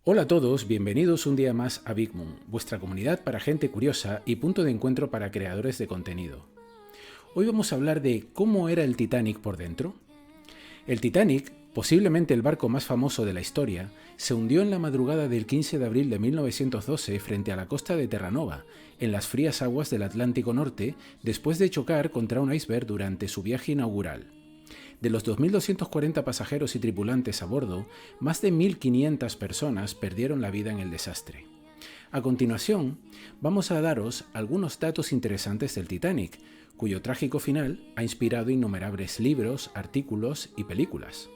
Hola a todos, bienvenidos un día más a Big Moon, vuestra comunidad para gente curiosa y punto de encuentro para creadores de contenido. Hoy vamos a hablar de cómo era el Titanic por dentro. El Titanic, posiblemente el barco más famoso de la historia, se hundió en la madrugada del 15 de abril de 1912 frente a la costa de Terranova, en las frías aguas del Atlántico Norte, después de chocar contra un iceberg durante su viaje inaugural. De los 2.240 pasajeros y tripulantes a bordo, más de 1.500 personas perdieron la vida en el desastre. A continuación, vamos a daros algunos datos interesantes del Titanic, cuyo trágico final ha inspirado innumerables libros, artículos y películas.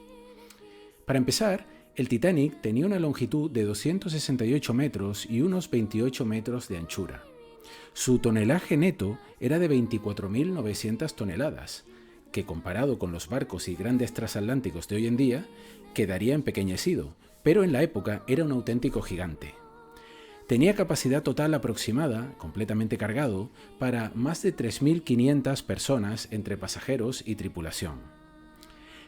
Para empezar, el Titanic tenía una longitud de 268 metros y unos 28 metros de anchura. Su tonelaje neto era de 24.900 toneladas, que comparado con los barcos y grandes transatlánticos de hoy en día, quedaría empequeñecido, pero en la época era un auténtico gigante. Tenía capacidad total aproximada, completamente cargado, para más de 3.500 personas entre pasajeros y tripulación.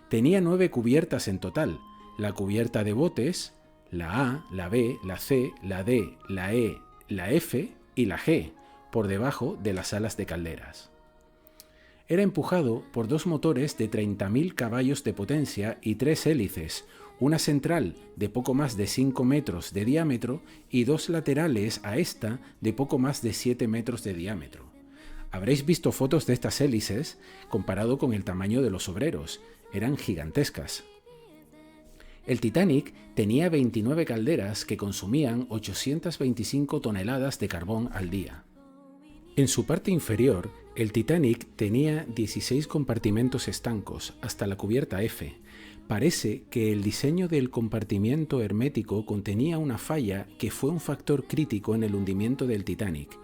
Tenía 9 cubiertas en total, la cubierta de botes, la A, la B, la C, la D, la E, la F y la G, por debajo de las alas de calderas. Era empujado por 2 motores de 30.000 caballos de potencia y 3 hélices, una central de poco más de 5 metros de diámetro y 2 laterales a esta de poco más de 7 metros de diámetro. Habréis visto fotos de estas hélices comparado con el tamaño de los obreros, eran gigantescas. El Titanic tenía 29 calderas que consumían 825 toneladas de carbón al día. En su parte inferior, el Titanic tenía 16 compartimentos estancos, hasta la cubierta F. Parece que el diseño del compartimiento hermético contenía una falla que fue un factor crítico en el hundimiento del Titanic.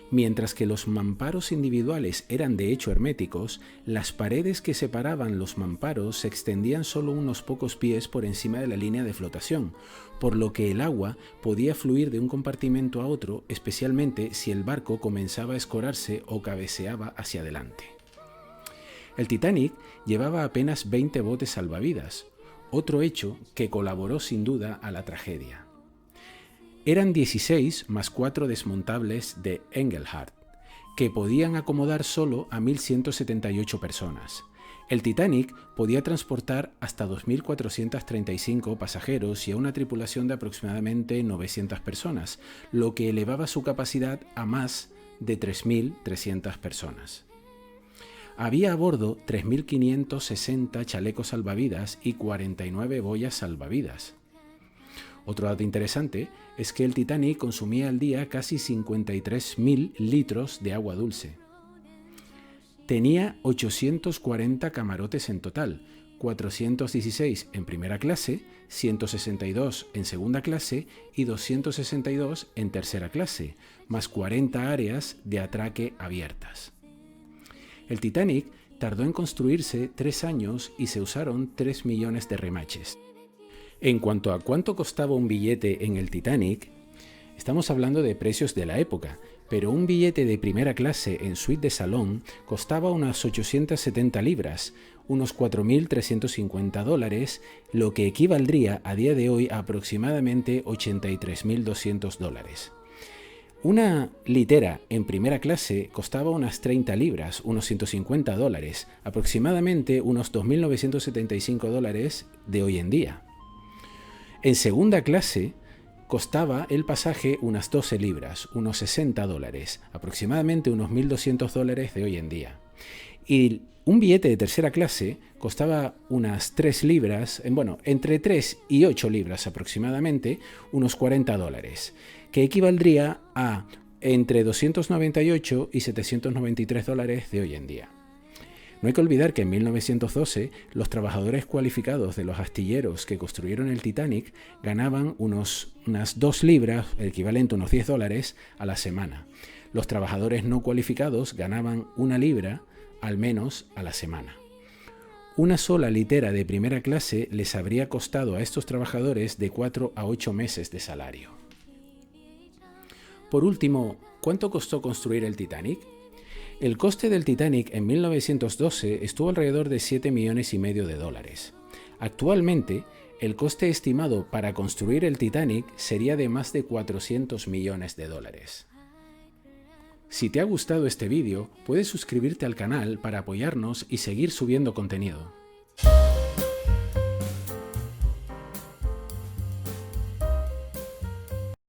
Mientras que los mamparos individuales eran de hecho herméticos, las paredes que separaban los mamparos se extendían solo unos pocos pies por encima de la línea de flotación, por lo que el agua podía fluir de un compartimento a otro, especialmente si el barco comenzaba a escorarse o cabeceaba hacia adelante. El Titanic llevaba apenas 20 botes salvavidas, otro hecho que colaboró sin duda a la tragedia. Eran 16 más 4 desmontables de Engelhardt, que podían acomodar solo a 1.178 personas. El Titanic podía transportar hasta 2.435 pasajeros y a una tripulación de aproximadamente 900 personas, lo que elevaba su capacidad a más de 3.300 personas. Había a bordo 3.560 chalecos salvavidas y 49 boyas salvavidas. Otro dato interesante es que el Titanic consumía al día casi 53.000 litros de agua dulce. Tenía 840 camarotes en total, 416 en primera clase, 162 en segunda clase y 262 en tercera clase, más 40 áreas de atraque abiertas. El Titanic tardó en construirse 3 años y se usaron 3 millones de remaches. En cuanto a cuánto costaba un billete en el Titanic, estamos hablando de precios de la época, pero un billete de primera clase en suite de salón costaba unas 870 libras, unos 4.350 dólares, lo que equivaldría a día de hoy a aproximadamente 83.200 dólares. Una litera en primera clase costaba unas 30 libras, unos 150 dólares, aproximadamente unos 2.975 dólares de hoy en día. En segunda clase costaba el pasaje unas 12 libras, unos 60 dólares, aproximadamente unos 1.200 dólares de hoy en día. Y un billete de tercera clase costaba unas 3 libras, entre 3 y 8 libras aproximadamente, unos 40 dólares, que equivaldría a entre 298 y 793 dólares de hoy en día. No hay que olvidar que en 1912 los trabajadores cualificados de los astilleros que construyeron el Titanic ganaban unas 2 libras, el equivalente a unos 10 dólares, a la semana. Los trabajadores no cualificados ganaban 1 libra al menos a la semana. Una sola litera de primera clase les habría costado a estos trabajadores de 4 a 8 meses de salario. Por último, ¿cuánto costó construir el Titanic? El coste del Titanic en 1912 estuvo alrededor de 7,5 millones de dólares. Actualmente, El coste estimado para construir el Titanic sería de más de 400 millones de dólares. Si te ha gustado este vídeo, puedes suscribirte al canal para apoyarnos y seguir subiendo contenido.